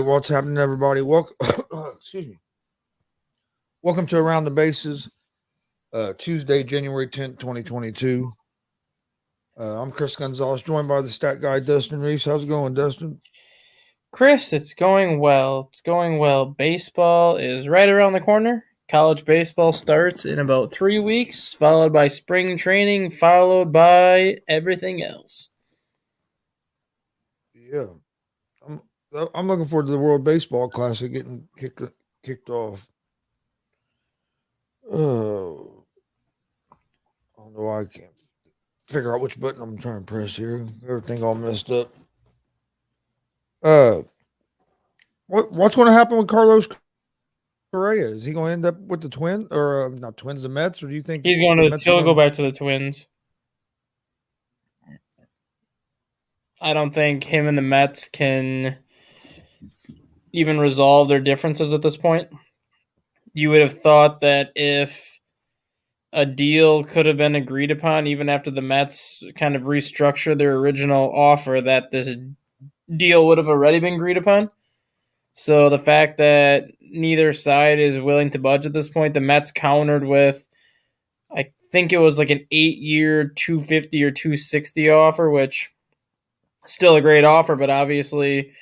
what's happening, everybody? Welcome, excuse me. Welcome to Around the Bases, Tuesday, January 10th, 2022. I'm Chris Gonzalez, joined by the stat guy, Dustin Reese. How's it going, Dustin? Chris, it's going well. It's going well. Baseball is right around the corner. College baseball starts in about 3 weeks, followed by spring training, followed by everything else. Yeah, I'm, I'm looking forward to the World Baseball Classic getting kicked off. Oh, I don't know why I can't figure out which button I'm trying to press here. Everything all messed up. Uh, what's going to happen with Carlos Correa? Is he going to end up with the Twins or not Twins, the Mets, or do you think He's going the to. Mets are He'll going go to? back to the Twins. I don't think him and the Mets can even resolve their differences at this point. You would have thought that if a deal could have been agreed upon, even after the Mets kind of restructured their original offer, that this deal would have already been agreed upon. So the fact that neither side is willing to budge at this point, the Mets countered with, I think it was like an 8-year 250 or 260 offer, which still a great offer, but obviously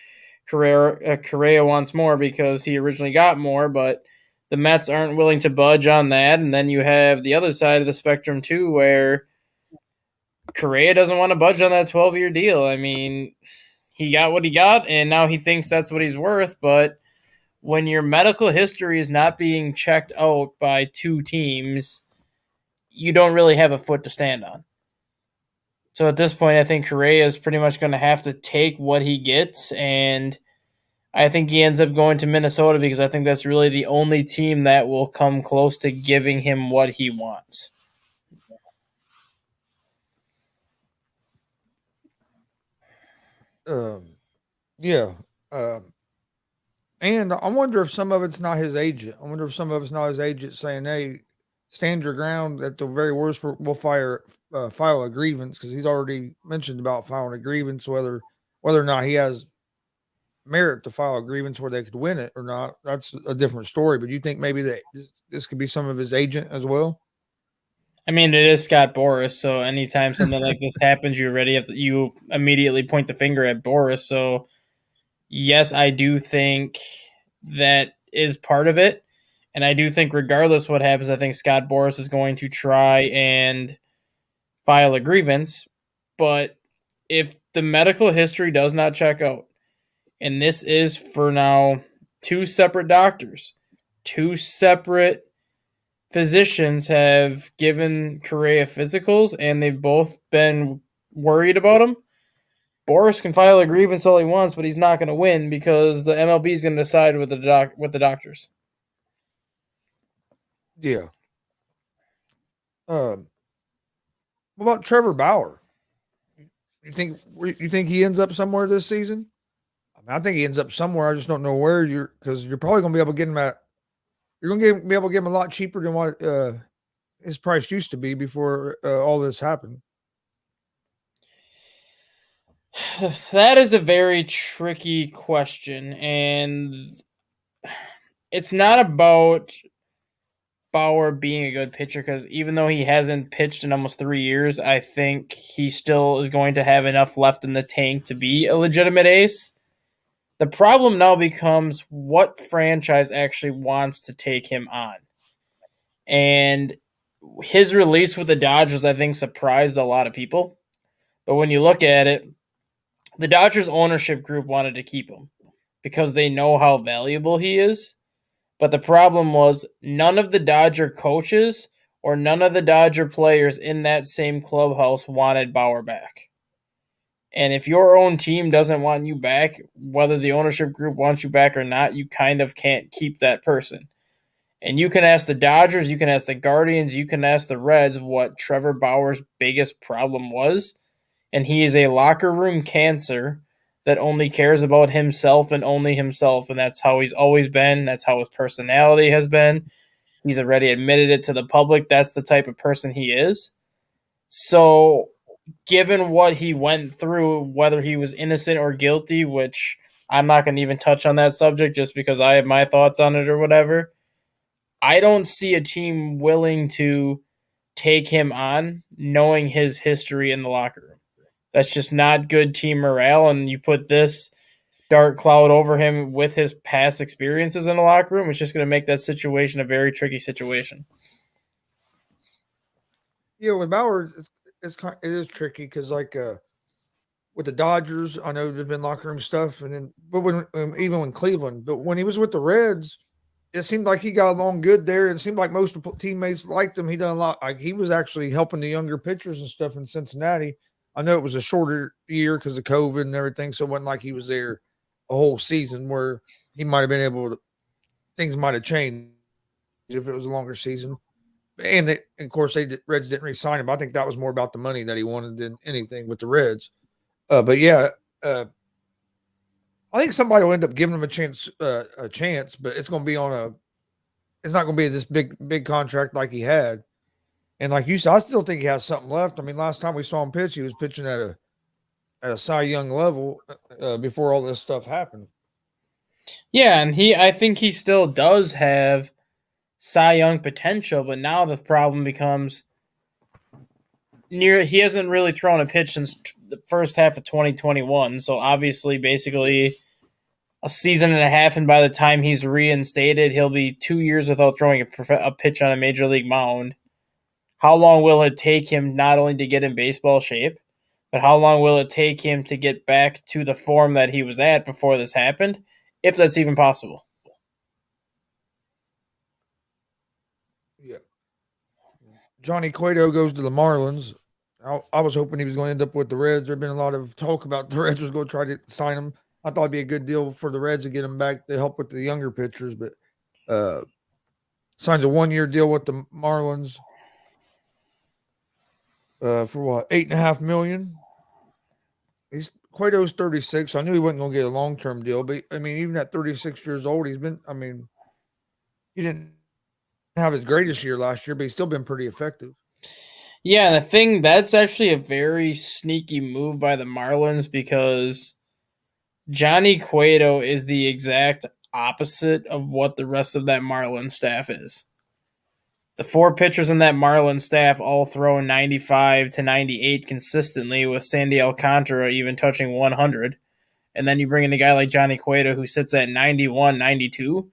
Correa wants more because he originally got more, but the Mets aren't willing to budge on that. And then you have the other side of the spectrum too, where Correa doesn't want to budge on that 12-year deal. I mean, he got what he got, and now he thinks that's what he's worth, but when your medical history is not being checked out by two teams, you don't really have a foot to stand on. So at this point, I think Correa is pretty much going to have to take what he gets, and I think he ends up going to Minnesota because I think that's really the only team that will come close to giving him what he wants. Um, yeah. Um, And I wonder if some of it's not his agent. I wonder if some of it's not his agent saying, "Hey, stand your ground. At the very worst, we'll file a grievance," because he's already mentioned about filing a grievance. Whether or not he has merit to file a grievance where they could win it or not, that's a different story. But you think maybe that this could be some of his agent as well? I mean, it is Scott Boras, so anytime something like this happens, you immediately point the finger at Boras. So yes, I do think that is part of it. And I do think, regardless what happens, I think Scott Boras is going to try and file a grievance. But if the medical history does not check out, and this is for now two separate doctors, two separate physicians have given Correa physicals, and they've both been worried about him. Boris can file a grievance all he wants, but he's not going to win because the MLB is going to decide with the doctors. Yeah. Um, what about Trevor Bauer? You think he ends up somewhere this season? I think he ends up somewhere. I just don't know where because you're probably going to be able to get him at. You're going to be able to get him a lot cheaper than what his price used to be before all this happened. That is a very tricky question, and it's not about Bauer being a good pitcher because even though he hasn't pitched in almost 3 years, I think he still is going to have enough left in the tank to be a legitimate ace. The problem now becomes what franchise actually wants to take him on. And his release with the Dodgers, I think, surprised a lot of people. But when you look at it, the Dodgers ownership group wanted to keep him because they know how valuable he is. But the problem was none of the Dodger coaches or none of the Dodger players in that same clubhouse wanted Bauer back. And if your own team doesn't want you back, whether the ownership group wants you back or not, you kind of can't keep that person. And you can ask the Dodgers, you can ask the Guardians, you can ask the Reds what Trevor Bauer's biggest problem was. And he is a locker room cancer that only cares about himself and only himself. And that's how he's always been. That's how his personality has been. He's already admitted it to the public. That's the type of person he is. So, given what he went through, whether he was innocent or guilty, which I'm not going to even touch on that subject just because I have my thoughts on it or whatever. I don't see a team willing to take him on knowing his history in the locker room. That's just not good team morale. And you put this dark cloud over him with his past experiences in the locker room, it's just going to make that situation a very tricky situation. Yeah, with Bauer, it is tricky because with the Dodgers, I know there's been locker room stuff, and then but when even when Cleveland, but when he was with the Reds, it seemed like he got along good there. It seemed like most of the teammates liked him. He done a lot. Like he was actually helping the younger pitchers and stuff in Cincinnati. I know it was a shorter year because of COVID and everything, so it wasn't like he was there a whole season where he might have been able to. Things might have changed if it was a longer season. And of course, Reds didn't re-sign him. I think that was more about the money that he wanted than anything with the Reds. But yeah, I think somebody will end up giving him a chance, but it's going to be on a. It's not going to be this big contract like he had. And like you said, I still think he has something left. I mean, last time we saw him pitch, he was pitching at a Cy Young level before all this stuff happened. Yeah, and I think he still does have Cy Young potential, but now the problem becomes he hasn't really thrown a pitch since the first half of 2021. So obviously, basically a season and a half, and by the time he's reinstated, he'll be 2 years without throwing a pitch on a major league mound. How long will it take him not only to get in baseball shape, but how long will it take him to get back to the form that he was at before this happened, if that's even possible? Yeah. Johnny Cueto goes to the Marlins. I was hoping he was going to end up with the Reds. There'd been a lot of talk about the Reds was going to try to sign him. I thought it'd be a good deal for the Reds to get him back to help with the younger pitchers, but uh, signs a 1 year deal with the Marlins for what 8.5 million. He's Cueto's 36. I knew he wasn't going to get a long term deal, but I mean, even at 36 years old, he's been. I mean, he didn't have his greatest year last year, but he's still been pretty effective. Yeah, and the thing that's actually a very sneaky move by the Marlins because Johnny Cueto is the exact opposite of what the rest of that Marlins staff is. The four pitchers in that Marlins staff all throw 95 to 98 consistently, with Sandy Alcantara even touching 100. And then you bring in a guy like Johnny Cueto who sits at 91, 92.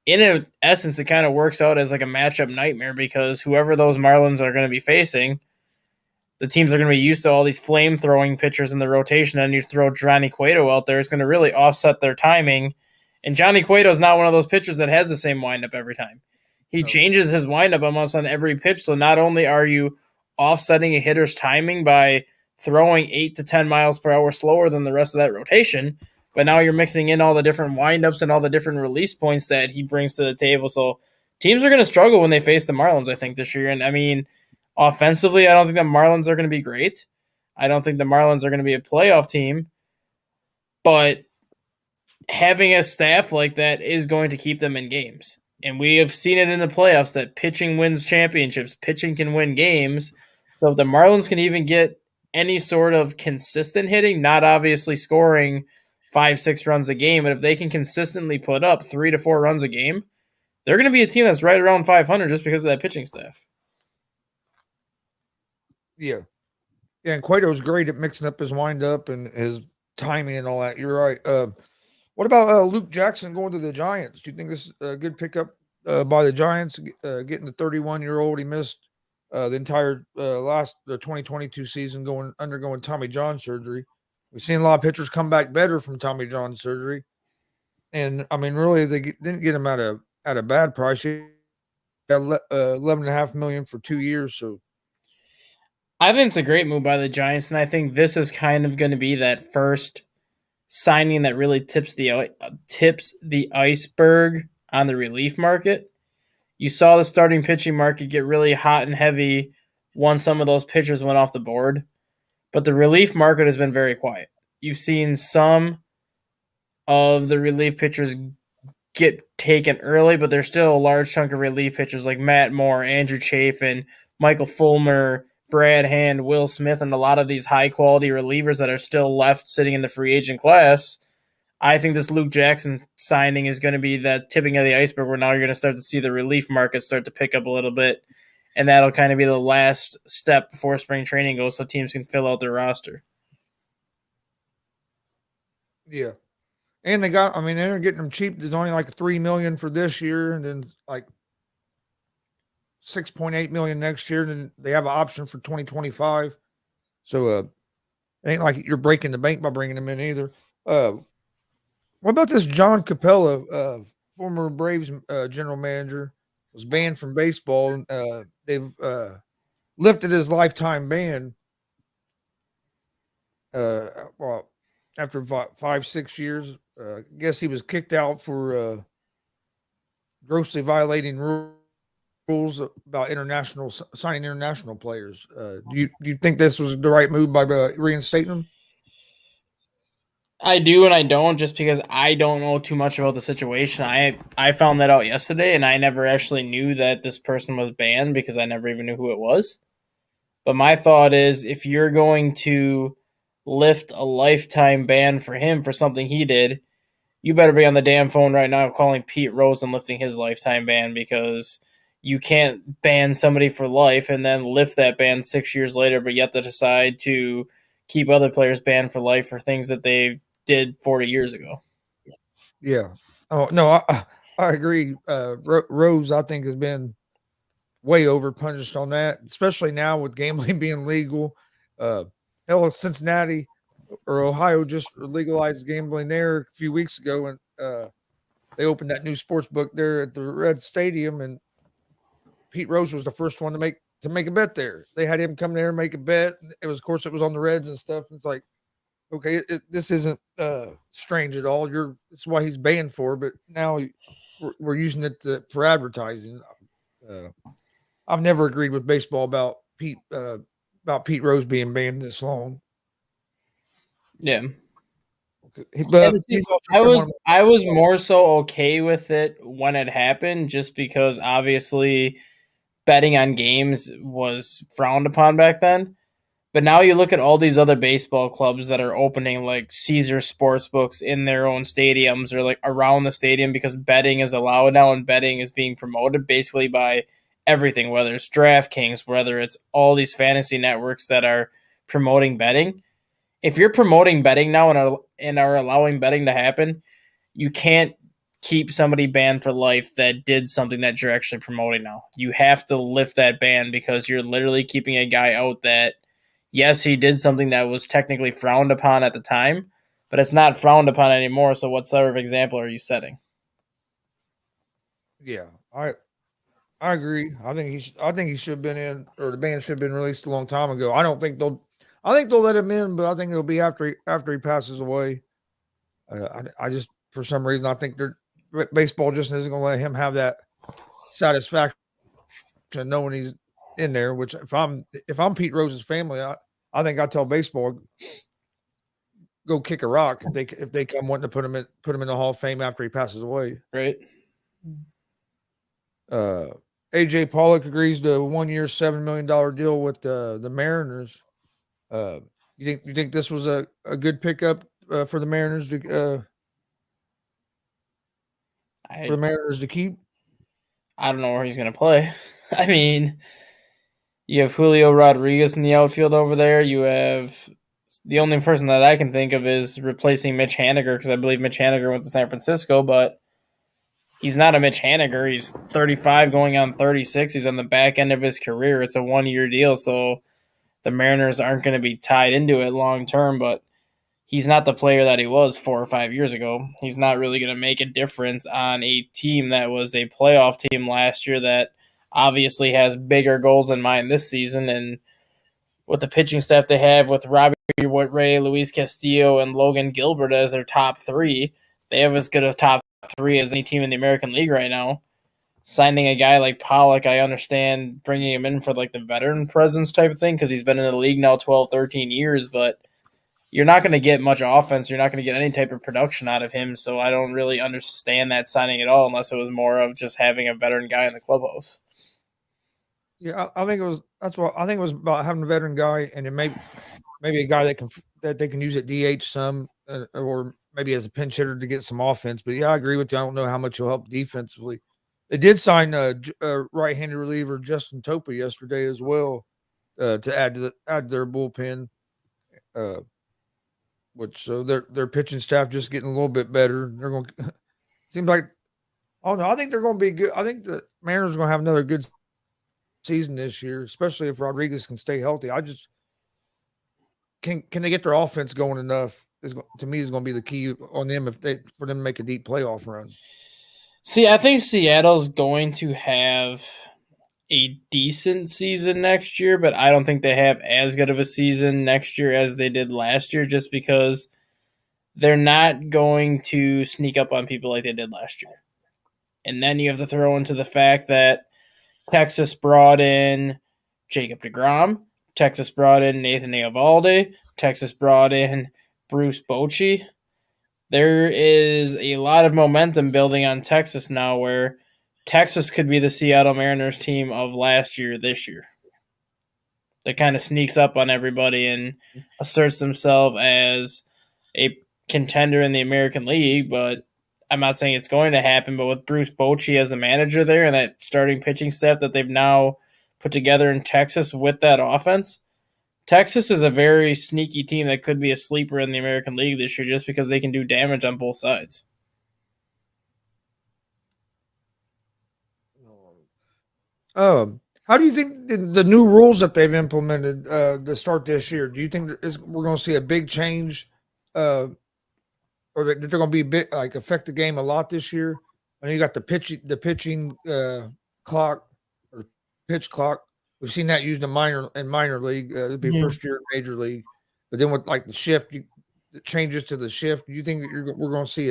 In essence, it kind of works out as like a matchup nightmare because whoever those Marlins are going to be facing, the teams are going to be used to all these flame throwing pitchers in the rotation, and you throw Johnny Cueto out there, it's going to really offset their timing. And Johnny Cueto is not one of those pitchers that has the same windup every time. He No. changes his windup almost on every pitch. So not only are you offsetting a hitter's timing by throwing 8 to 10 miles per hour slower than the rest of that rotation, but now you're mixing in all the different windups and all the different release points that he brings to the table. So teams are going to struggle when they face the Marlins, I think, this year. And I mean, offensively, I don't think the Marlins are going to be great. I don't think the Marlins are going to be a playoff team. But having a staff like that is going to keep them in games. And we have seen it in the playoffs that pitching wins championships, pitching can win games. So if the Marlins can even get any sort of consistent hitting, not obviously scoring 5, 6 runs a game, but if they can consistently put up 3 to 4 runs a game, they're going to be a team that's right around 500 just because of that pitching staff. Yeah. Yeah, and Cueto's great at mixing up his windup and his timing and all that. You're right. What about Luke Jackson going to the Giants? Do you think this is a good pickup by the Giants, getting the 31-year-old? He missed the entire the 2022 season undergoing Tommy John surgery. We've seen a lot of pitchers come back better from Tommy John surgery, and I mean, really, didn't get him at a bad price. He got 11.5 million for 2 years. So I think it's a great move by the Giants, and I think this is kind of going to be that first signing that really tips the iceberg on the relief market. You saw the starting pitching market get really hot and heavy once some of those pitchers went off the board, but the relief market has been very quiet. You've seen some of the relief pitchers get taken early, but there's still a large chunk of relief pitchers like Matt Moore, Andrew Chafin, Michael Fulmer, Brad Hand, Will Smith, and a lot of these high quality relievers that are still left sitting in the free agent class. I think this Luke Jackson signing is going to be that tipping of the iceberg where now you're going to start to see the relief market start to pick up a little bit. And that'll kind of be the last step before spring training goes so teams can fill out their roster. Yeah. And they got, I mean, they're getting them cheap. There's only like 3 million for this year and then like 6.8 million next year. And then they have an option for 2025. So, it ain't like you're breaking the bank by bringing them in either. What about this John Capella, former Braves general manager, was banned from baseball? They've lifted his lifetime ban. Well, after 5, 6 years, I guess he was kicked out for grossly violating rules about signing international players. Do you think this was the right move by reinstating him? I do and I don't just because I don't know too much about the situation. I found that out yesterday and I never actually knew that this person was banned because I never even knew who it was. But my thought is if you're going to lift a lifetime ban for him for something he did, you better be on the damn phone right now calling Pete Rose and lifting his lifetime ban because you can't ban somebody for life and then lift that ban 6 years later, but yet to decide to keep other players banned for life for things that they did 40 years ago. Yeah. Oh no, I agree. Rose, I think, has been way over punished on that, especially now with gambling being legal. Uh, hell, Cincinnati or Ohio just legalized gambling there a few weeks ago, and they opened that new sports book there at the Red Stadium, and Pete Rose was the first one to make a bet there. They had him come there and make a bet. It was, of course, it was on the Reds and stuff. It's like, okay, this isn't strange at all. That's why he's banned for. But now we're using it for advertising. Uh, I've never agreed with baseball about Pete Rose being banned this long. Yeah. But he's also I been one of was I was more so okay with it when it happened, just because obviously betting on games was frowned upon back then. But now you look at all these other baseball clubs that are opening like Caesar sports books in their own stadiums or like around the stadium because betting is allowed now and betting is being promoted basically by everything, whether it's DraftKings, whether it's all these fantasy networks that are promoting betting. If you're promoting betting now and are allowing betting to happen, you can't keep somebody banned for life that did something that you're actually promoting now. You have to lift that ban because you're literally keeping a guy out that, yes, he did something that was technically frowned upon at the time, but it's not frowned upon anymore. So, what sort of example are you setting? yeah. I agree. I think he should have been in, or the ban should have been released a long time ago. I don't think they'll. I think they'll let him in, but I think it'll be after he passes away. I just for some reason I think baseball just isn't going to let him have that satisfaction knowing he's in there. Which if I'm Pete Rose's family, I think I tell baseball go kick a rock if they come wanting to put him in the Hall of Fame after he passes away. Right? Uh, AJ Pollock agrees to a 1 year, $7 million deal with the Mariners. Uh, you think this was a good pickup for the Mariners for the I Mariners to keep? I don't know where he's gonna play. I mean, you have Julio Rodriguez in the outfield over there. You have the only person that I can think of is replacing Mitch Haniger because I believe Mitch Haniger went to San Francisco, but he's not a Mitch Haniger. He's 35 going on 36. He's on the back end of his career. It's a 1 year deal, so the Mariners aren't going to be tied into it long term, but he's not the player that he was 4 or 5 years ago. He's not really going to make a difference on a team that was a playoff team last year that obviously has bigger goals in mind this season. And with the pitching staff they have with Robbie Ray, Luis Castillo, and Logan Gilbert as their top three, they have as good a top three as any team in the American League right now. Signing a guy like Pollock, I understand bringing him in for like the veteran presence type of thing because he's been in the league now 12, 13 years, but you're not going to get much offense. You're not going to get any type of production out of him. So I don't really understand that signing at all unless it was more of just having a veteran guy in the clubhouse. Yeah, I think it was. That's what I think it was about having a veteran guy, and then maybe a guy that they can use at DH some, or maybe as a pinch hitter to get some offense. But yeah, I agree with you. I don't know how much he'll help defensively. They did sign right-handed reliever Justin Topa yesterday as well to add their bullpen. Uh, which so their pitching staff just getting a little bit better. They're going seems like oh no, I think they're going to be good. I think the Mariners are going to have another good season this year, especially if Rodriguez can stay healthy. I just can they get their offense going enough? To me, is going to be the key on them for them to make a deep playoff run. See, I think Seattle's going to have a decent season next year, but I don't think they have as good of a season next year as they did last year, just because they're not going to sneak up on people like they did last year. And then you have to throw into the fact that Texas brought in Jacob deGrom, Texas brought in Nathan Eovaldi, Texas brought in Bruce Bochy. There is a lot of momentum building on Texas now, where Texas could be the Seattle Mariners team of last year, this year. That kind of sneaks up on everybody and asserts themselves as a contender in the American League, but I'm not saying it's going to happen. But with Bruce Bochy as the manager there and that starting pitching staff that they've now put together in Texas with that offense, Texas is a very sneaky team that could be a sleeper in the American League this year just because they can do damage on both sides. How do you think the new rules that they've implemented to start this year? Do you think we're going to see a big change, or that they're going to be big, like affect the game a lot this year? I know you got the pitching clock or pitch clock. We've seen that used in minor league. It'd be first year in major league, but then with like the shift, the changes to the shift. Do you think that we're going to see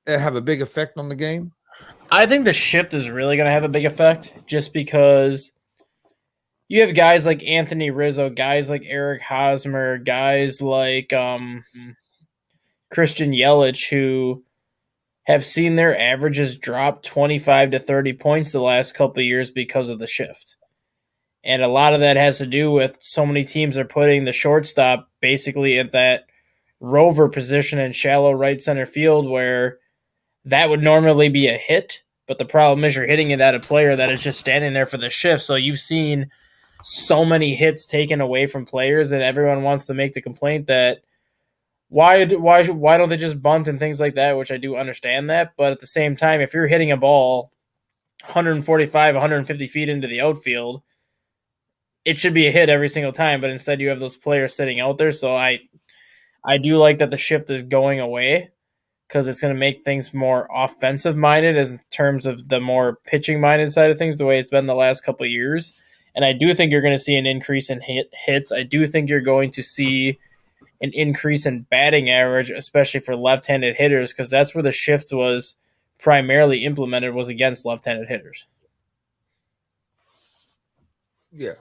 have a big effect on the game? I think the shift is really going to have a big effect just because you have guys like Anthony Rizzo, guys like Eric Hosmer, guys like Christian Yelich who have seen their averages drop 25 to 30 points the last couple of years because of the shift. And a lot of that has to do with so many teams are putting the shortstop basically at that rover position in shallow right center field where that would normally be a hit, but the problem is you're hitting it at a player that is just standing there for the shift. So you've seen so many hits taken away from players, and everyone wants to make the complaint that why don't they just bunt and things like that, which I do understand that. But at the same time, if you're hitting a ball 145, 150 feet into the outfield, it should be a hit every single time, but instead you have those players sitting out there. So I do like that the shift is going away, because it's going to make things more offensive-minded as in terms of the more pitching-minded side of things, the way it's been the last couple of years. And I do think you're going to see an increase in hits. I do think you're going to see an increase in batting average, especially for left-handed hitters, because that's where the shift was primarily implemented, was against left-handed hitters. Yeah.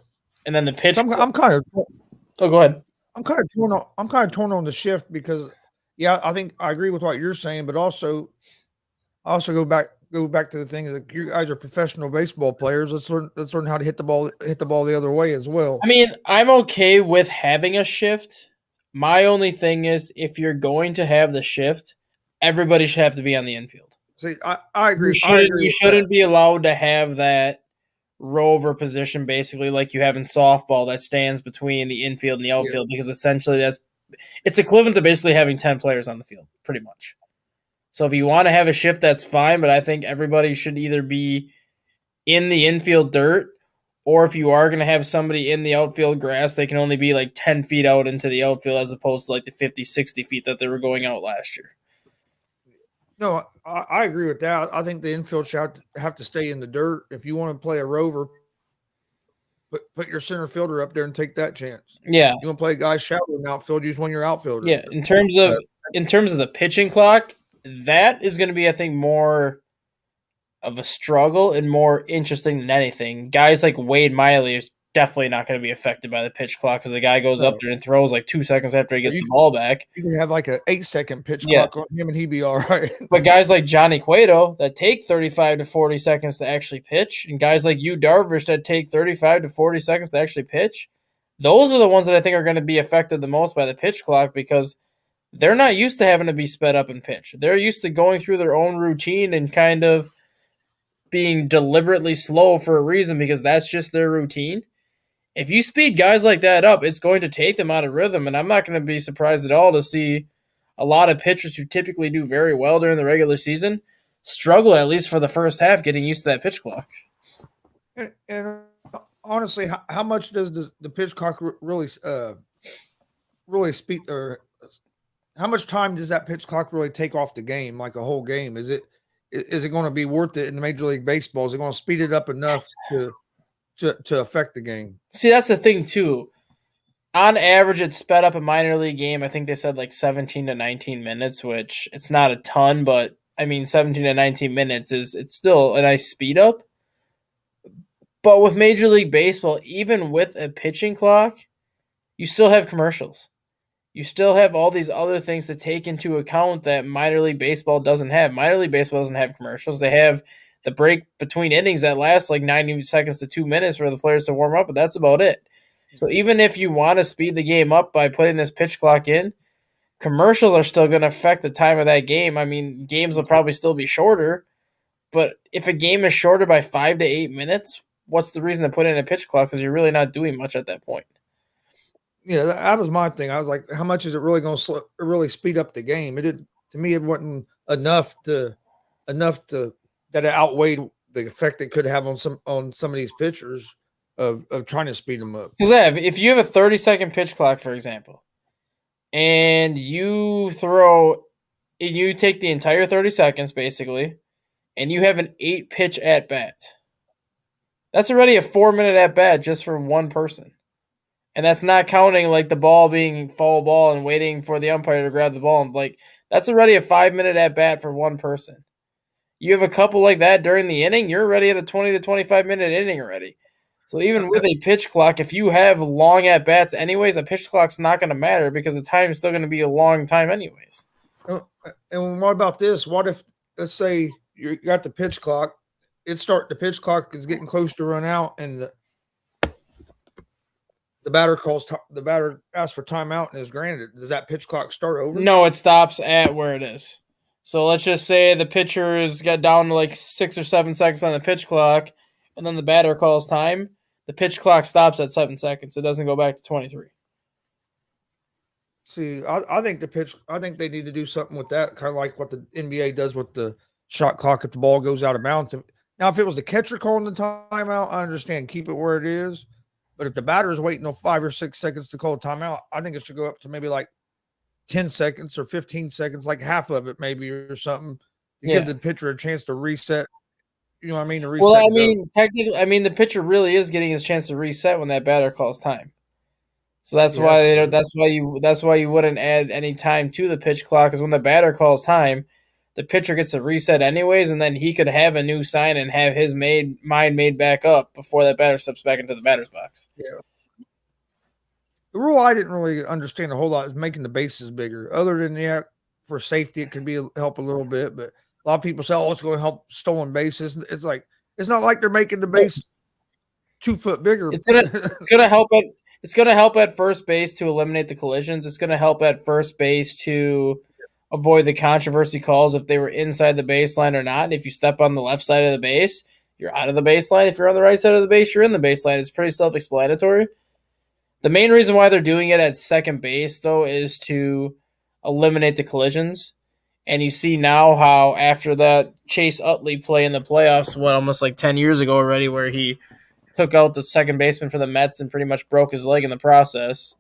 And then the pitch... I'm kind of... Oh, go ahead. I'm kind of torn on the shift because yeah, I think I agree with what you're saying, but I also go back to the thing that you guys are professional baseball players. Let's learn how to hit the ball the other way as well. I mean, I'm okay with having a shift. My only thing is, if you're going to have the shift, everybody should have to be on the infield. See, I agree. You shouldn't be allowed to have that rover position, basically like you have in softball, that stands between the infield and the outfield, because essentially it's equivalent to basically having 10 players on the field, pretty much. So if you want to have a shift, that's fine, but I think everybody should either be in the infield dirt, or if you are going to have somebody in the outfield grass, they can only be like 10 feet out into the outfield as opposed to like the 50, 60 feet that they were going out last year. No, I agree with that. I think the infield should have to stay in the dirt. If you want to play a rover, put your center fielder up there and take that chance. Yeah. You want to play a guy shallow in outfield, you just want your outfielder. Yeah, in terms of the pitching clock, that is going to be, I think, more of a struggle and more interesting than anything. Guys like Wade Miley is definitely not going to be affected by the pitch clock because the guy goes up there and throws like 2 seconds after he gets the ball back. You can have like an 8-second pitch clock on him and he'd be all right. But guys like Johnny Cueto that take 35 to 40 seconds to actually pitch, and guys like Yu Darvish that take 35 to 40 seconds to actually pitch, those are the ones that I think are going to be affected the most by the pitch clock, because they're not used to having to be sped up and pitch. They're used to going through their own routine and kind of being deliberately slow for a reason because that's just their routine. If you speed guys like that up, it's going to take them out of rhythm, and I'm not going to be surprised at all to see a lot of pitchers who typically do very well during the regular season struggle, at least for the first half, getting used to that pitch clock. And honestly, how much does the pitch clock really speed, or how much time does that pitch clock really take off the game, like a whole game? Is it going to be worth it in the Major League Baseball? Is it going to speed it up enough to affect the game? See, that's the thing too. On average, it's sped up a minor league game. I think they said like 17 to 19 minutes, which it's not a ton, but I mean, 17 to 19 minutes it's still a nice speed up. But with Major League Baseball, even with a pitching clock, you still have commercials. You still have all these other things to take into account that minor league baseball doesn't have. Minor league baseball doesn't have commercials. They have the break between innings that lasts like 90 seconds to 2 minutes for the players to warm up, but that's about it. So even if you want to speed the game up by putting this pitch clock in, commercials are still going to affect the time of that game. I mean, games will probably still be shorter, but if a game is shorter by 5 to 8 minutes, what's the reason to put in a pitch clock? Because you're really not doing much at that point. Yeah, that was my thing. I was like, how much is it really going to really speed up the game? It did to me. It wasn't enough to that it outweighed the effect it could have on some of these pitchers of trying to speed them up. Because if you have a 30-second pitch clock, for example, and you take the entire 30 seconds basically, and you have an 8-pitch at bat, that's already a 4-minute at bat just for one person. And that's not counting like the ball being foul ball and waiting for the umpire to grab the ball. Like that's already a 5-minute at bat for one person. You have a couple like that during the inning, you're already at a 20 to 25-minute inning already. So even with a pitch clock, if you have long at bats anyways, a pitch clock's not going to matter because the time is still going to be a long time anyways. And what about this? What if, let's say you got the pitch clock, the pitch clock is getting close to run out, and the batter asks for timeout and is granted. Does that pitch clock start over? No, it stops at where it is. So let's just say the pitcher's got down to like 6 or 7 seconds on the pitch clock, and then the batter calls time. The pitch clock stops at 7 seconds. It doesn't go back to 23. See, I think they need to do something with that, kind of like what the NBA does with the shot clock if the ball goes out of bounds. Now, if it was the catcher calling the timeout, I understand, keep it where it is. But if the batter is waiting 5 or 6 seconds to call a timeout, I think it should go up to maybe like 10 seconds or 15 seconds, like half of it maybe or something, to give the pitcher a chance to reset. You know what I mean? To reset. Well, I mean, technically, the pitcher really is getting his chance to reset when that batter calls time. So that's why you wouldn't add any time to the pitch clock, because when the batter calls time, the pitcher gets to reset anyways, and then he could have a new sign and have his mind made back up before that batter steps back into the batter's box. Yeah. The rule I didn't really understand a whole lot is making the bases bigger. Other than for safety, it could help a little bit, but a lot of people say, "Oh, it's going to help stolen bases." It's like it's not like they're making the base 2 foot bigger. It's gonna help at It's going to help at first base to eliminate the collisions. It's going to help at first base to avoid the controversy calls if they were inside the baseline or not. And if you step on the left side of the base, you're out of the baseline. If you're on the right side of the base, you're in the baseline. It's pretty self-explanatory. The main reason why they're doing it at second base, though, is to eliminate the collisions. And you see now how after that Chase Utley play in the playoffs, almost like 10 years ago already, where he took out the second baseman for the Mets and pretty much broke his leg in the process.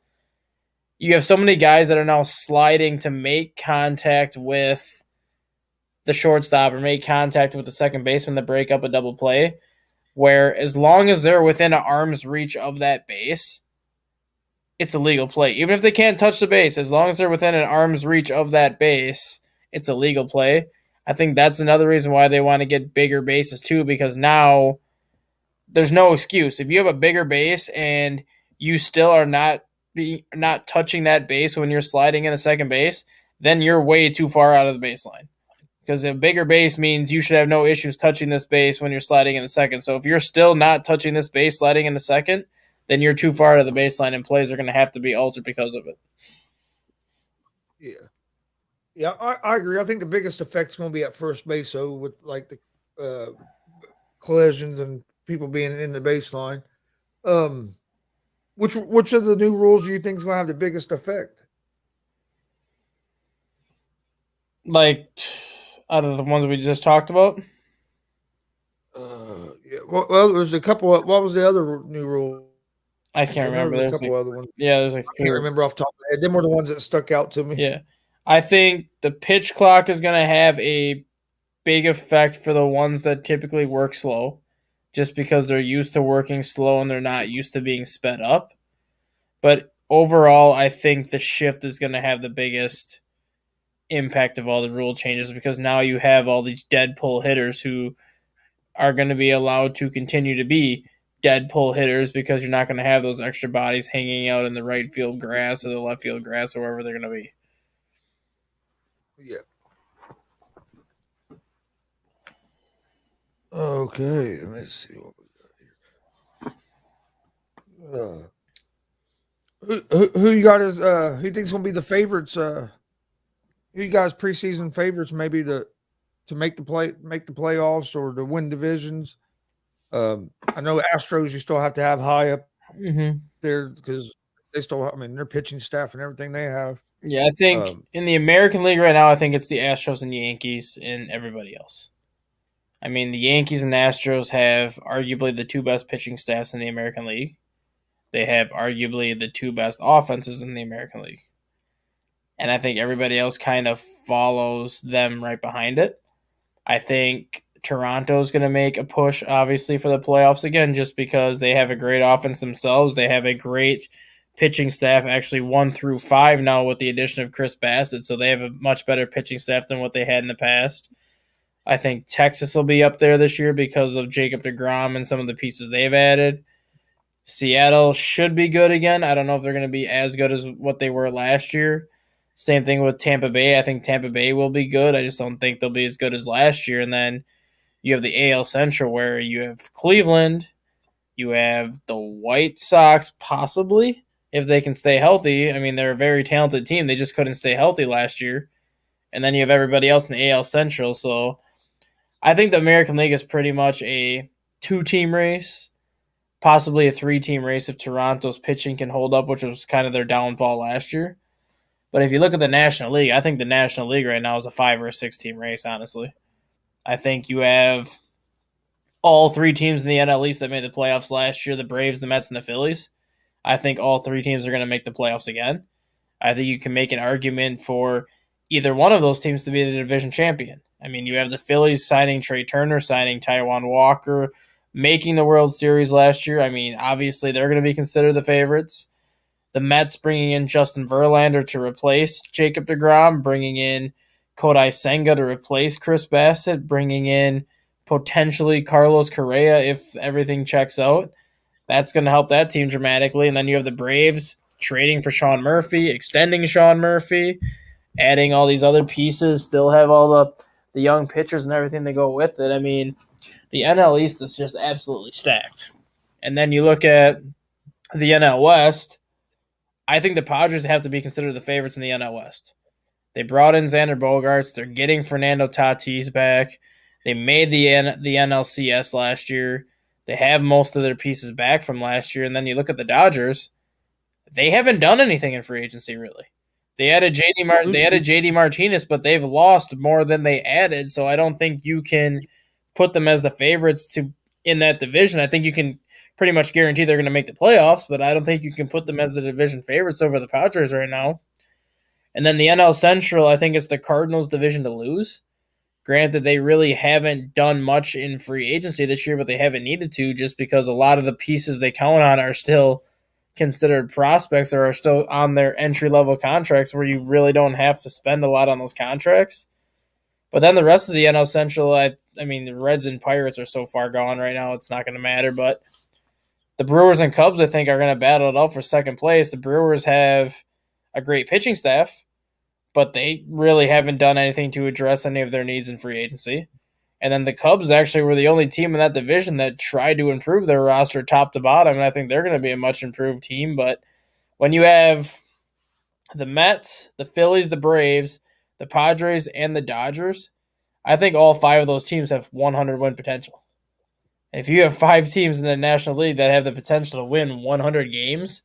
You have so many guys that are now sliding to make contact with the shortstop or make contact with the second baseman to break up a double play, where as long as they're within an arm's reach of that base, it's a legal play. Even if they can't touch the base, as long as they're within an arm's reach of that base, it's a legal play. I think that's another reason why they want to get bigger bases too, because now there's no excuse. If you have a bigger base and you still are not touching that base when you're sliding in a second base, then you're way too far out of the baseline. Because a bigger base means you should have no issues touching this base when you're sliding in the second. So if you're still not touching this base sliding in the second, then you're too far out of the baseline and plays are going to have to be altered because of it. Yeah. Yeah, I agree. I think the biggest effect's going to be at first base, though, with like the uh, collisions and people being in the baseline. Um, which of the new rules do you think is going to have the biggest effect? Like out of the ones we just talked about, Yeah, well, there's a couple. What was the other new rules? I know there was a couple I other can't ones. remember. I can't remember off the top of my head. Them were the ones that stuck out to me. Yeah, I think the pitch clock is going to have a big effect for the ones that typically work slow, just because they're used to working slow and they're not used to being sped up. But overall, I think the shift is going to have the biggest impact of all the rule changes because now you have all these dead pull hitters who are going to be allowed to continue to be dead pull hitters because you're not going to have those extra bodies hanging out in the right field grass or the left field grass or wherever they're going to be. Yeah. Okay. Let me see what we got. Who you got as who you think's gonna be the favorites? Who you guys preseason favorites? Maybe to make the playoffs or to win divisions. I know Astros. You still have to have high up Mm-hmm. there because they still. I mean, their pitching staff and everything they have. Yeah, I think Um, in the American League right now, I think it's the Astros and the Yankees and everybody else. I mean, the Yankees and the Astros have arguably the two best pitching staffs in the American League. They have arguably the two best offenses in the American League. And I think everybody else kind of follows them right behind it. I think Toronto's going to make a push, obviously, for the playoffs again, just because they have a great offense themselves. They have a great pitching staff, actually 1 through 5 now with the addition of Chris Bassett. So they have a much better pitching staff than what they had in the past. I think Texas will be up there this year because of Jacob DeGrom and some of the pieces they've added. Seattle should be good again. I don't know if they're going to be as good as what they were last year. Same thing with Tampa Bay. I think Tampa Bay will be good. I just don't think they'll be as good as last year. And then you have the AL Central where you have Cleveland, you have the White Sox, possibly, if they can stay healthy. I mean, they're a very talented team. They just couldn't stay healthy last year. And then you have everybody else in the AL Central. So I think the American League is pretty much a 2 team race, possibly a 3 team race if Toronto's pitching can hold up, which was kind of their downfall last year. But if you look at the National League, I think the National League right now is a 5 or 6 team race, honestly. I think you have all 3 teams in the NL East that made the playoffs last year, the Braves, the Mets, and the Phillies. I think all 3 teams are going to make the playoffs again. I think you can make an argument for either one of those teams to be the division champion. I mean, you have the Phillies signing Trey Turner, signing Taijuan Walker, making the World Series last year. I mean, obviously they're going to be considered the favorites. The Mets bringing in Justin Verlander to replace Jacob DeGrom, bringing in Kodai Senga to replace Chris Bassett, bringing in potentially Carlos Correa if everything checks out. That's going to help that team dramatically. And then you have the Braves trading for Sean Murphy, extending Sean Murphy, adding all these other pieces, still have all the young pitchers and everything that go with it. I mean, the NL East is just absolutely stacked. And then you look at the NL West, I think the Padres have to be considered the favorites in the NL West. They brought in Xander Bogaerts. They're getting Fernando Tatis back. They made the NLCS last year. They have most of their pieces back from last year. And then you look at the Dodgers. They haven't done anything in free agency really. They added JD Martinez, but they've lost more than they added. So I don't think you can put them as the favorites to in that division. I think you can pretty much guarantee they're going to make the playoffs, but I don't think you can put them as the division favorites over the Padres right now. And then the NL Central, I think it's the Cardinals' division to lose. Granted, they really haven't done much in free agency this year, but they haven't needed to just because a lot of the pieces they count on are still considered prospects or are still on their entry level contracts where you really don't have to spend a lot on those contracts. But then the rest of the NL Central, I mean, the Reds and Pirates are so far gone right now, it's not going to matter. But the Brewers and Cubs, I think, are going to battle it out for second place. The Brewers have a great pitching staff, but they really haven't done anything to address any of their needs in free agency. And then the Cubs actually were the only team in that division that tried to improve their roster top to bottom, and I think they're going to be a much improved team. But when you have the Mets, the Phillies, the Braves, the Padres, and the Dodgers, I think all 5 of those teams have 100 win potential. If you have 5 teams in the National League that have the potential to win 100 games,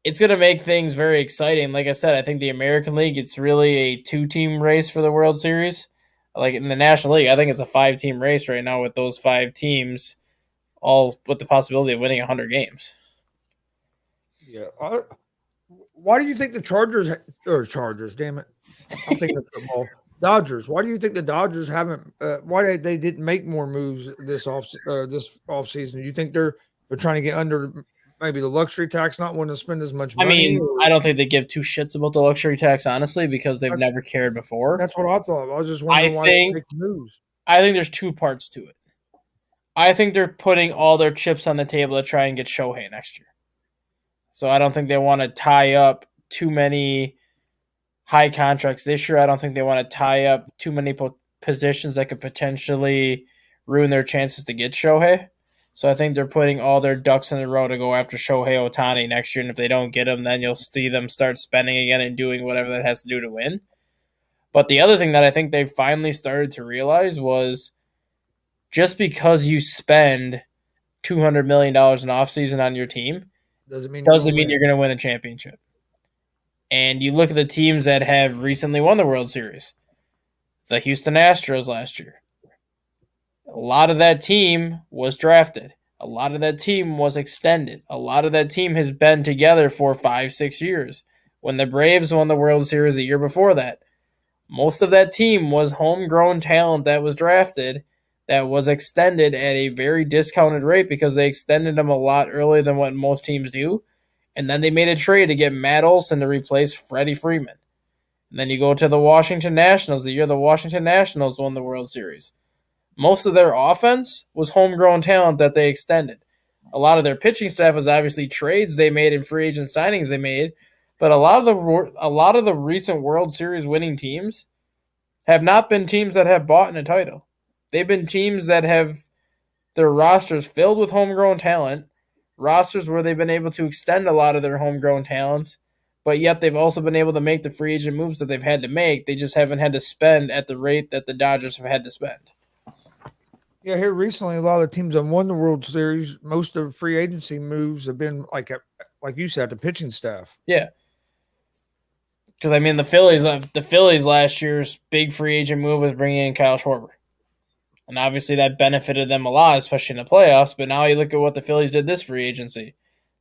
it's going to make things very exciting. Like I said, I think the American League, it's really a 2-team race for the World Series. Like in the National League, I think it's a 5-team race right now with those 5 teams all with the possibility of winning 100 games. Yeah. Why do you think the Chargers? Damn it! I'm thinking of football. Dodgers. Why do you think the Dodgers haven't? Why they didn't make more moves this off season? Do you think they're trying to get under maybe the luxury tax, not wanting to spend as much I money? mean, Or I don't think they give 2 shits about the luxury tax, honestly, because they've that's never cared before. that's what I thought. I was just I wondering why they didn't think make moves. I think there's 2 parts to it. I think they're putting all their chips on the table to try and get Shohei next year. So I don't think they want to tie up too many high contracts this year. I don't think they want to tie up too many positions that could potentially ruin their chances to get Shohei. So I think they're putting all their ducks in a row to go after Shohei Ohtani next year. And if they don't get him, then you'll see them start spending again and doing whatever that has to do to win. But the other thing that I think they finally started to realize was just because you spend $200 million in offseason on your team Doesn't mean doesn't mean you're going to win a championship. And you look at the teams that have recently won the World Series. The Houston Astros last year. A lot of that team was drafted. A lot of that team was extended. A lot of that team has been together for 5-6 years. When the Braves won the World Series the year before that, most of that team was homegrown talent that was drafted that was extended at a very discounted rate because they extended them a lot earlier than what most teams do. And then they made a trade to get Matt Olson to replace Freddie Freeman. And then you go to the Washington Nationals, the year the Washington Nationals won the World Series. Most of their offense was homegrown talent that they extended. A lot of their pitching staff was obviously trades they made and free agent signings they made, but a lot of the recent World Series winning teams have not been teams that have bought in a title. They've been teams that have their rosters filled with homegrown talent, rosters where they've been able to extend a lot of their homegrown talent, but yet they've also been able to make the free agent moves that they've had to make. They just haven't had to spend at the rate that the Dodgers have had to spend. Yeah, here recently, a lot of the teams that won the World Series, most of the free agency moves have been like you said, the pitching staff. Yeah. Because I mean, the Phillies last year's big free agent move was bringing in Kyle Schwarber, and obviously that benefited them a lot, especially in the playoffs. But now you look at what the Phillies did this free agency.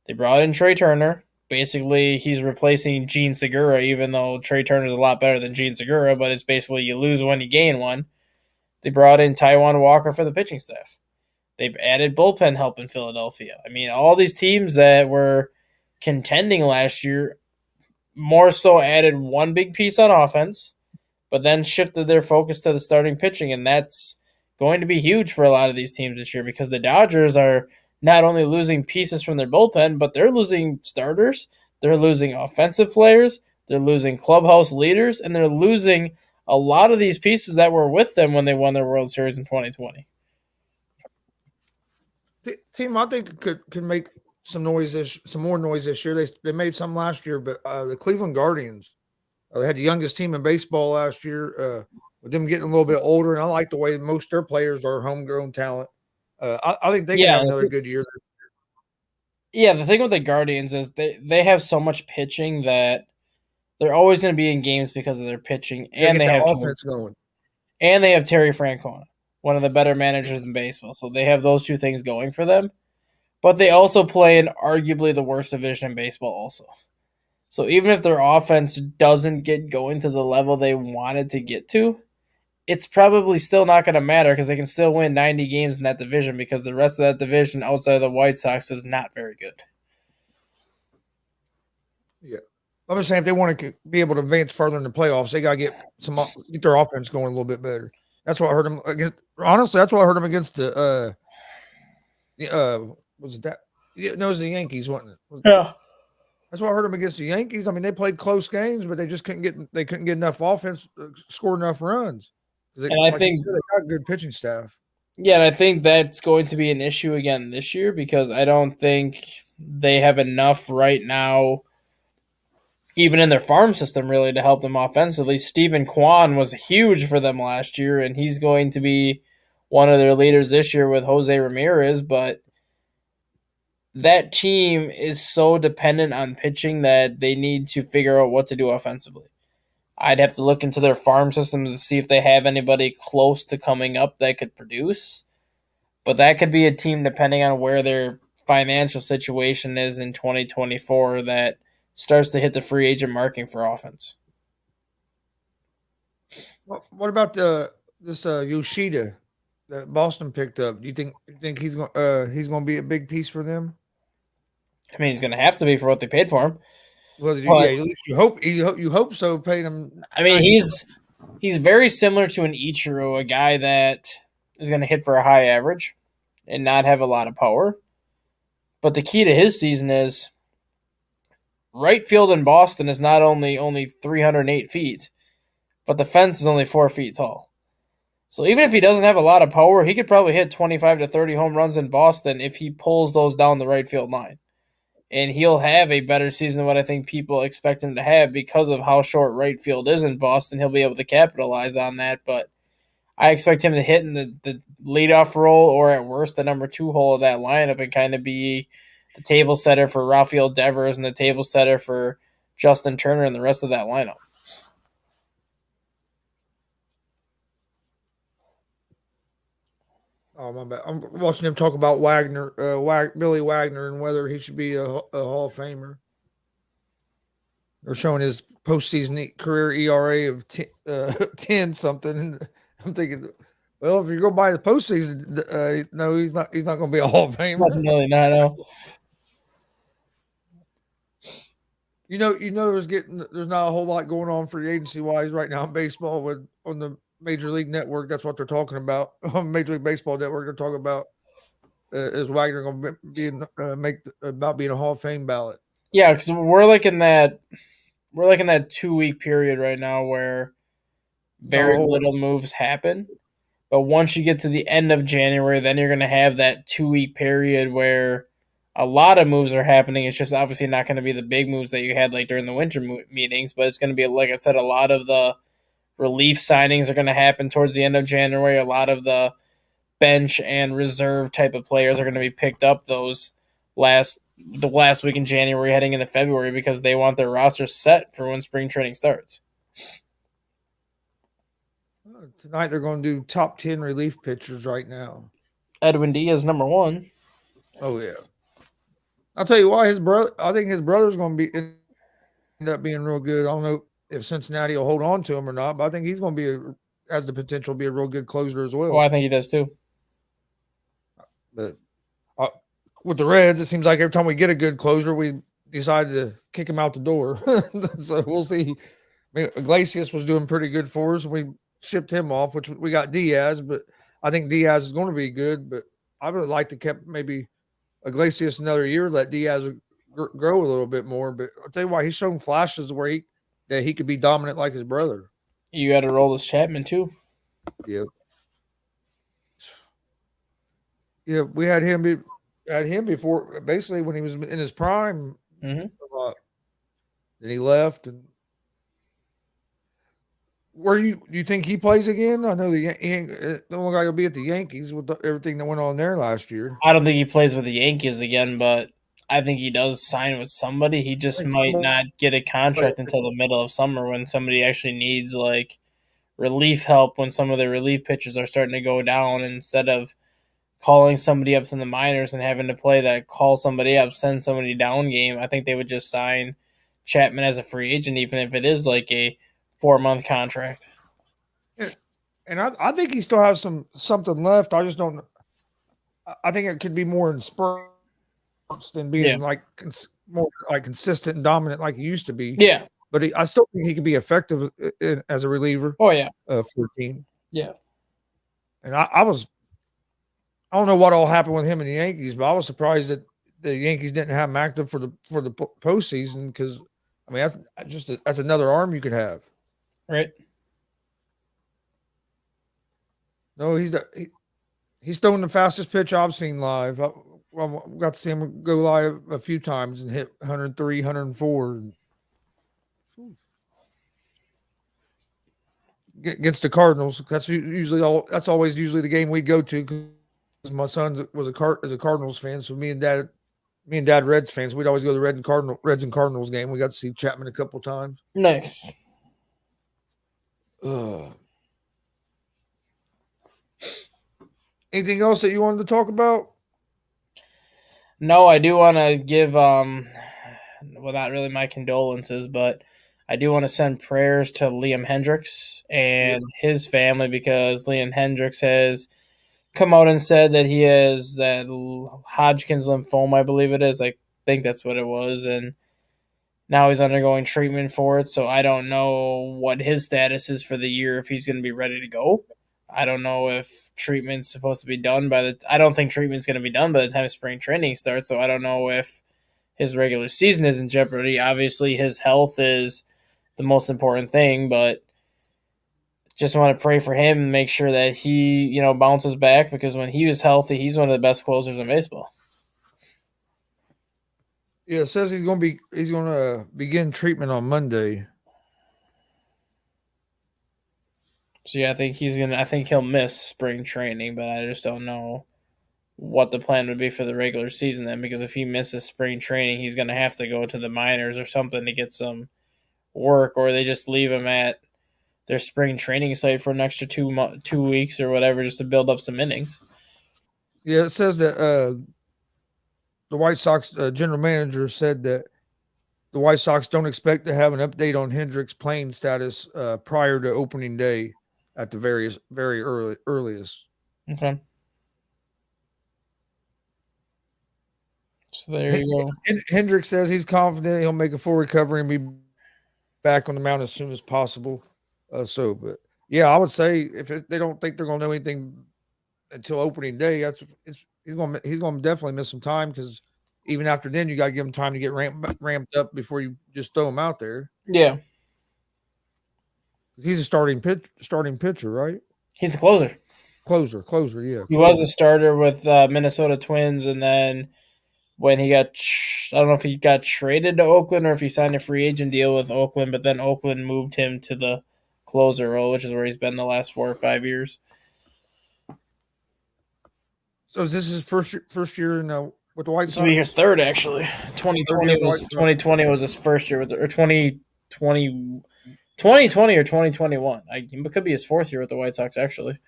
They brought in Trey Turner. Basically, he's replacing Gene Segura, even though Trey Turner's a lot better than Gene Segura. But it's basically you lose one, you gain one. They brought in Taijuan Walker for the pitching staff. They've added bullpen help in Philadelphia. I mean, all these teams that were contending last year more so added one big piece on offense, but then shifted their focus to the starting pitching, and that's going to be huge for a lot of these teams this year because the Dodgers are not only losing pieces from their bullpen, but they're losing starters, they're losing offensive players, they're losing clubhouse leaders, and they're losing a lot of these pieces that were with them when they won their World Series in 2020. The team I think could make some more noise this year. They made some last year, but the Cleveland Guardians they had the youngest team in baseball last year. With them getting a little bit older, and I like the way most of their players are homegrown talent. I think they can have another good year. Yeah, the thing with the Guardians is they have so much pitching that they're always going to be in games because of their pitching, and they have offense going. And they have Terry Francona, one of the better managers in baseball. So they have those two things going for them. But they also play in arguably the worst division in baseball also. So even if their offense doesn't get going to the level they wanted to get to, it's probably still not going to matter because they can still win 90 games in that division because the rest of that division outside of the White Sox is not very good. Yeah. I'm just saying if they want to be able to advance further in the playoffs, they got to get their offense going a little bit better. That's what I heard them against. Honestly, that's what I heard them against the was it that? Yeah, no, it was the Yankees, wasn't it? Yeah. That's why I heard them against the Yankees. I mean, they played close games, but they just couldn't get enough offense, score enough runs. And I think they got good pitching staff. Yeah, and I think that's going to be an issue again this year because I don't think they have enough right now even in their farm system, really, to help them offensively. Stephen Kwan was huge for them last year, and he's going to be one of their leaders this year with Jose Ramirez. But that team is so dependent on pitching that they need to figure out what to do offensively. I'd have to look into their farm system to see if they have anybody close to coming up that could produce. But that could be a team, depending on where their financial situation is in 2024, that starts to hit the free agent marking for offense. What about this Yoshida that Boston picked up? Do you think he's going to be a big piece for them? I mean, he's going to have to be for what they paid for him. Well, But yeah, at least you hope so. Paying him I mean, 90. he's very similar to an Ichiro, a guy that is going to hit for a high average and not have a lot of power. But the key to his season is right field in Boston is not only 308 feet, but the fence is only 4 feet tall. So even if he doesn't have a lot of power, he could probably hit 25 to 30 home runs in Boston if he pulls those down the right field line. And he'll have a better season than what I think people expect him to have because of how short right field is in Boston. He'll be able to capitalize on that, but I expect him to hit in the leadoff role or at worst the number 2 hole of that lineup and kind of be the table setter for Rafael Devers and the table setter for Justin Turner and the rest of that lineup. Oh my bad. I'm watching him talk about Billy Wagner, and whether he should be a Hall of Famer. They're showing his postseason career ERA of 10 something. And I'm thinking, well, if you go by the postseason, no, he's not. He's not going to be a Hall of Famer. Definitely not. No. There's not a whole lot going on free agency wise right now in baseball with on the Major League Network. That's what they're talking about on Major League Baseball Network. They're talking about is Wagner going to be make about being a Hall of Fame ballot? Yeah, because we're like in that 2 week period right now where Not a very whole. little moves happen. But once you get to the end of January, then you're going to have that 2 week period where a lot of moves are happening. It's just obviously not going to be the big moves that you had like during the winter meetings, but it's going to be, like I said, a lot of the relief signings are going to happen towards the end of January. A lot of the bench and reserve type of players are going to be picked up the last week in January heading into February because they want their roster set for when spring training starts. Tonight they're going to do top 10 relief pitchers right now. Edwin Diaz, number 1. Oh yeah, I'll tell you why. His brother, I think his brother's going to end up being real good. I don't know if Cincinnati will hold on to him or not, but I think he's going to has the potential to be a real good closer as Oh, well. I think he does too. But uh, with the Reds, it seems like every time we get a good closer, we decide to kick him out the door. So we'll see. I mean, Iglesias was doing pretty good for us. We shipped him off, which we got Diaz, but I think Diaz is going to be good. But I would like to keep maybe Iglesias another year, let Diaz grow a little bit more. But I'll tell you why, he's shown flashes where he could be dominant like his brother. You got to roll this Chapman too. Yeah, yeah, we had him before, basically when he was in his prime. Mm-hmm. Then he left, and where do you think he plays again? I know the only guy will be at the Yankees with everything that went on there last year. I don't think he plays with the Yankees again, but I think he does sign with somebody. He I just think might somebody, not get a contract until the middle of summer when somebody actually needs like relief help when some of the relief pitchers are starting to go down instead of calling somebody up from the minors and having to play that call somebody up, send somebody down game. I think they would just sign Chapman as a free agent, even if it is like a 4 month contract. and I think he still has something left. I just don't. I think it could be more in spurts than Yeah. being like more like consistent and dominant like he used to be. Yeah. But I still think he could be effective as a reliever Oh yeah. for a team. Yeah. And I don't know what all happened with him in the Yankees, but I was surprised that the Yankees didn't have him active for the postseason because I mean that's another arm you could have. Right. No, he's throwing the fastest pitch I've seen live. I got to see him go live a few times and hit 103, 104. Against the Cardinals. That's usually all. That's always usually the game we go to because my son was a Cardinals fan. So me and dad Reds fans. We'd always go to the Reds and Cardinals game. We got to see Chapman a couple times. Nice. Uh, Anything else that you wanted to talk about? No, I do want to give well, not really my condolences, but I do want to send prayers to Liam Hendricks Yeah, and his family because Liam Hendricks has come out and said that he has that Hodgkin's lymphoma, I believe it is. I think that's what it was, and now he's undergoing treatment for it. So I don't know what his status is for the year if he's going to be ready to go. I don't know if treatment's supposed to be done by the. I don't think treatment's going to be done by the time spring training starts. So I don't know if his regular season is in jeopardy. Obviously, his health is the most important thing, but just want to pray for him and make sure that he, bounces back because when he was healthy, he's one of the best closers in baseball. yeah. It says he's going to begin treatment on Monday. So yeah, I think he'll miss spring training, but I just don't know what the plan would be for the regular season then because if he misses spring training, he's going to have to go to the minors or something to get some work or they just leave him at their spring training site for an extra 2 weeks or whatever just to build up some innings. Yeah, it says that the White Sox general manager said that the White Sox don't expect to have an update on Hendricks' playing status prior to opening day at the very earliest. Okay. So there you go. Hendricks says he's confident he'll make a full recovery and be back on the mound as soon as possible. But yeah, I would say if they don't think they're going to know anything until opening day, he's going to definitely miss some time because even after then, you got to give him time to get ramped up before you just throw him out there. Yeah. He's a starting pitcher, right? He's a closer. Closer, yeah. He was Closer. a starter with Minnesota Twins, and then when he got, I don't know if he got traded to Oakland or if he signed a free agent deal with Oakland, but then Oakland moved him to the closer role, which is where he's been the last 4 or 5 years. So is this his first year in with the White This Sox? will be his third, actually. 2020 was his first year or 2020 or 2021. It could be his fourth year with the White Sox, actually.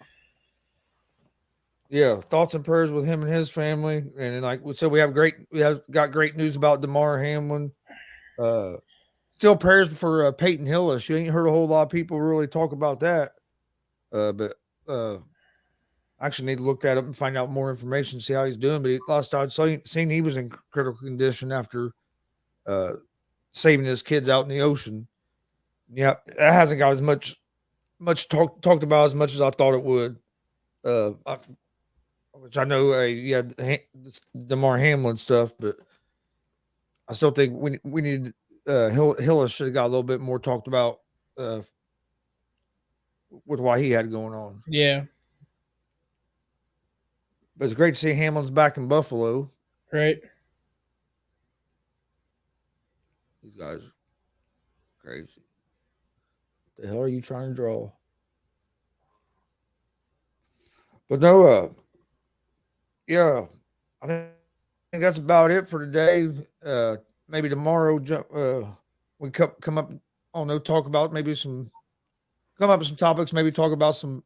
Yeah, thoughts and prayers with him and his family. And then, like we said, we have got great news about DeMar Hamlin. Still prayers for Peyton Hillis. You ain't heard a whole lot of people really talk about that. But I actually need to look that up and find out more information, see how he's doing. But last I'd seen he was in critical condition after uh, saving his kids out in the ocean. Yeah, that hasn't got as much talked about as much as I thought it would. Which I know, yeah, DeMar Hamlin stuff, but I still think we need Hillis should have got a little bit more talked about uh, with what he had going on. Yeah. But it's great to see Hamlin's back in Buffalo. Right. These guys are crazy. What the hell are you trying to draw? But no, yeah, I think that's about it for today. Maybe tomorrow, we come up. I don't know. Talk about come up with some topics. Maybe talk about some.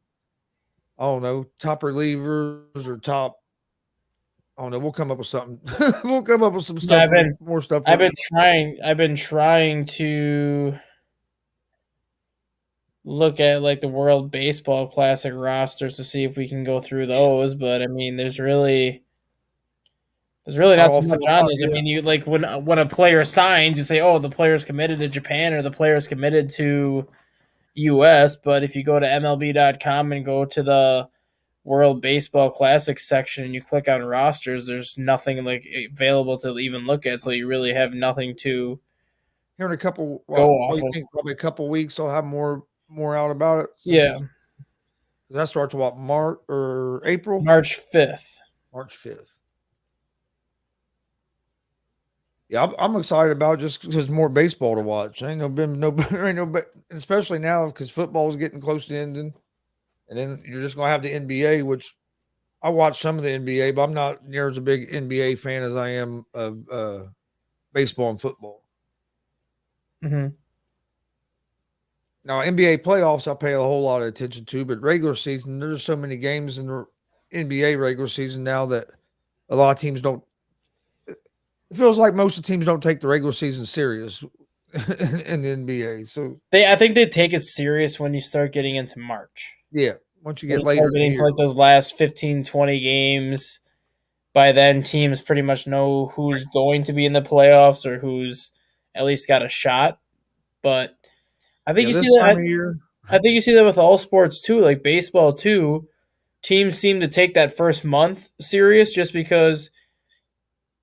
I don't know, top relievers or top. I don't know. We'll come up with something. We'll come up with some Yeah, stuff for more stuff. I've been trying to look at like the World Baseball Classic rosters to see if we can go through those, but I mean, there's really Not not all too much filled on out this. I yet. mean, you like when a player signs, you say, "Oh, the player's committed to Japan or the player's committed to US," but if you go to MLB.com and go to the World Baseball Classic section and you click on rosters, there's nothing like available to even look at, so you really have nothing to Here in a couple, go what do off you of. think? Probably a couple weeks. I'll have more out about it since Yeah, that starts what March or April, March 5th. March 5th. Yeah, I'm excited about it just because more baseball to watch. Ain't no been no ain't no especially now because football is getting close to ending, and then you're just gonna have the NBA, which I watch some of the NBA, but I'm not near as a big NBA fan as I am of baseball and football. Mm-hmm. Now NBA playoffs, I pay a whole lot of attention to, but regular season, there's so many games in the NBA regular season now that a lot of teams don't. It feels like most of the teams don't take the regular season serious in the NBA. So I think they take it serious when you start getting into March. yeah, once you When get you later start in the getting to year, like those last 15, 20 games, by then teams pretty much know who's going to be in the playoffs or who's at least got a shot. But I think yeah, you see this time that. of year, I think you see that with all sports too, like baseball too. Teams seem to take that first month serious just because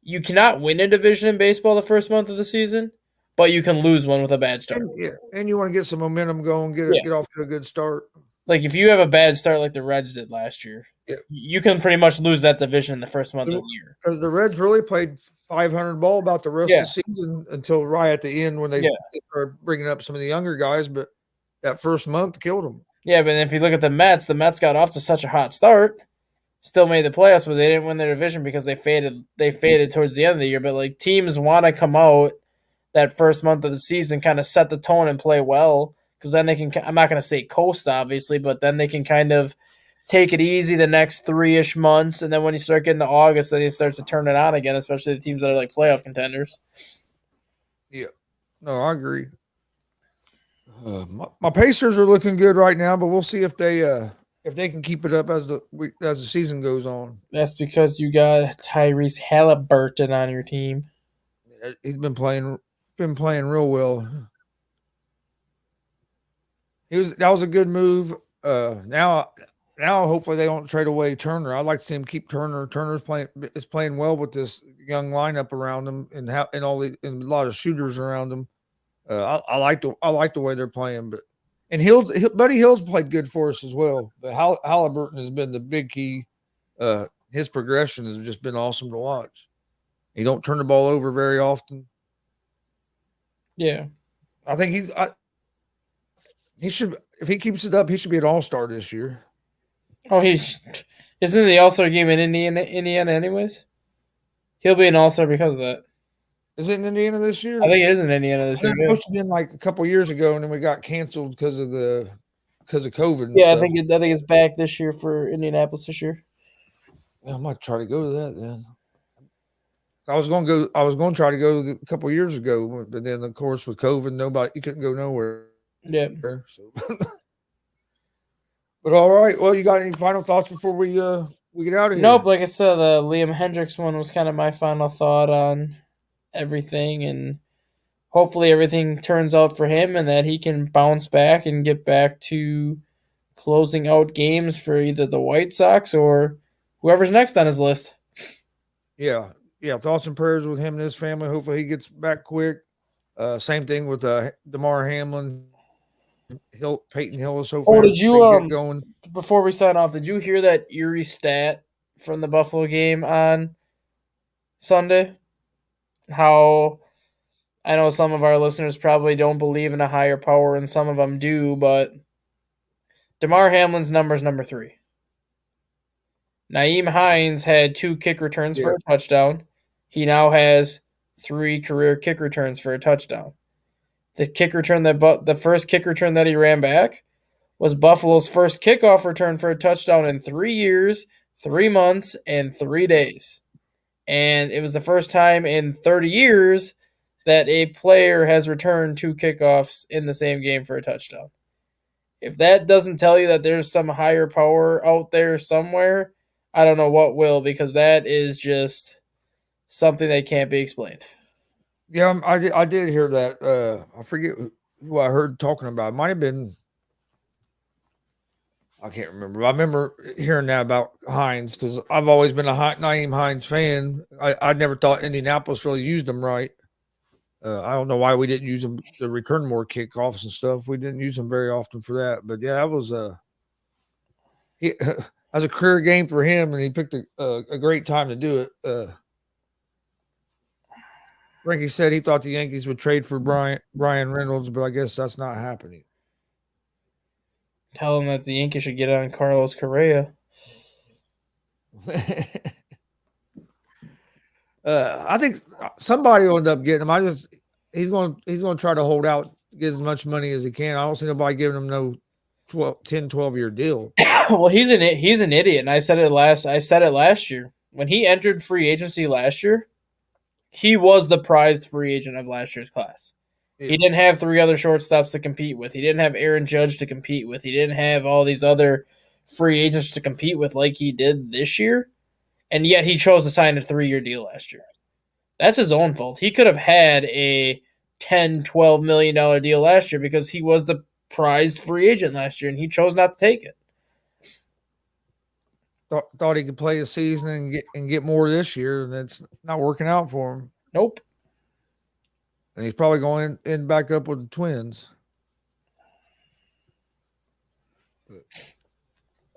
you cannot win a division in baseball the first month of the season, but you can lose one with a bad start. and yeah, and you want to get some momentum going, Yeah. get off to a good start. Like if you have a bad start like the Reds did last year, Yeah, you can pretty much lose that division in the first month of the year. because the Reds really played 500 ball about the rest of Yeah. the season until right at the end when they Yeah. started bringing up some of the younger guys, but that first month killed them. Yeah, but if you look at the Mets got off to such a hot start, still made the playoffs, but they didn't win their division because they faded. They faded towards the end of the year. But like teams want to come out that first month of the season, kind of set the tone and play well, because then they can. I'm not going to say coast, obviously, but then they can kind of take it easy the next 3-ish months, and then when you start getting to August, then it starts to turn it on again, especially the teams that are like playoff contenders. Yeah, no, I agree. My Pacers are looking good right now, but we'll see if they can keep it up as the season goes on. That's because you got Tyrese Halliburton on your team. He's been playing real well. He was that was a good move. Now hopefully they don't trade away Turner. I'd like to see him keep Turner. Turner's playing is playing well with this young lineup around him and and a lot of shooters around him. I like the way they're playing, but and Buddy Hill's played good for us as well. But Halliburton has been the big key. His progression has just been awesome to watch. He don't turn the ball over very often. Yeah. I think he should if he keeps it up, he should be an all star this year. Oh, he's isn't it the All Star game in Indiana, anyways? He'll be an All Star because of that. Is it in Indiana this I year? think it is in Indiana this It year. was Yeah, supposed to be in like a couple years ago, and then we got canceled because of COVID and yeah. stuff. I think it's back this year for Indianapolis this year. Yeah, I might try to go to that then. I was going to go. I was going to try to go a couple years ago, but then of course with COVID, you couldn't go nowhere. Yeah. So, but all right. Well, you got any final thoughts before we get out of Nope. here? Like I said, the Liam Hendricks one was kind of my final thought on everything, and hopefully everything turns out for him, and that he can bounce back and get back to closing out games for either the White Sox or whoever's next on his list. Yeah, yeah. Thoughts and prayers with him and his family. Hopefully, he gets back quick. Same thing with Damar Hamlin. Peyton Hillis. Oh, Hopefully, did you they get going. before we sign off, did you hear that eerie stat from the Buffalo game on Sunday? How I know some of our listeners probably don't believe in a higher power and some of them do, but DeMar Hamlin's number is number 3. Naeem Hines had 2 kick returns for Yeah, a touchdown. He now has 3 career kick returns for a touchdown. The first kick return that he ran back was Buffalo's first kickoff return for a touchdown in 3 years, 3 months, and 3 days. And it was the first time in 30 years that a player has returned 2 kickoffs in the same game for a touchdown. If that doesn't tell you that there's some higher power out there somewhere, I don't know what will, because that is just something that can't be explained. yeah. I did hear that. I forget who I heard talking about. It might have been. I can't remember. I remember hearing that about Hines because I've always been a Naeem Hines fan. I never thought Indianapolis really used him right. I don't know why we didn't use him to return more kickoffs and stuff. We didn't use him very often for that. But yeah, that was he, as a career game for him, and he picked a great time to do it. Frankie said he thought the Yankees would trade for Brian Reynolds, but I guess that's not happening. Tell him that the Yankees should get on Carlos Correa. I think somebody will end up getting him. He's going to try to hold out, get as much money as he can. I don't see nobody giving him no 12-year deal. Well, he's an idiot, and I said it last year. When he entered free agency last year, he was the prized free agent of last year's class. Yeah. He didn't have 3 other shortstops to compete with. He didn't have Aaron Judge to compete with. He didn't have all these other free agents to compete with like he did this year. And yet he chose to sign a 3-year deal last year. That's his own fault. He could have had a $10, $12 million deal last year because he was the prized free agent last year, and he chose not to take it. Thought he could play a season and get more this year, and it's not working out for him. Nope. And he's probably going in back up with the Twins.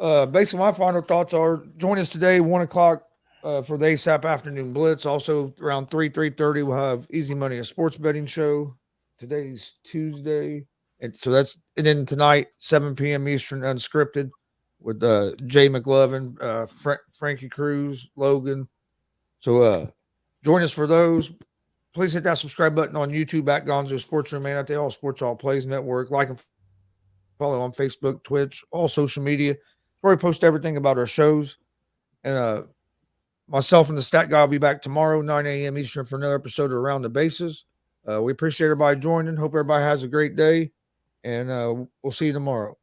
Basically, my final thoughts are: join us today, 1:00 for the ASAP Afternoon Blitz. Also, around 3:30, we'll have Easy Money, a sports betting show. Today's Tuesday, and then tonight, 7 p.m. Eastern, unscripted with Jay McLovin, Frankie Cruz, Logan. So join us for those. Please hit that subscribe button on YouTube at GonzoSportsRoom and at the All Sports All Plays Network. Like and follow on Facebook, Twitch, all social media, where we post everything about our shows. And myself and the Stat Guy will be back tomorrow, 9 a.m. Eastern, for another episode of Around the Bases. We appreciate everybody joining. Hope everybody has a great day, and we'll see you tomorrow.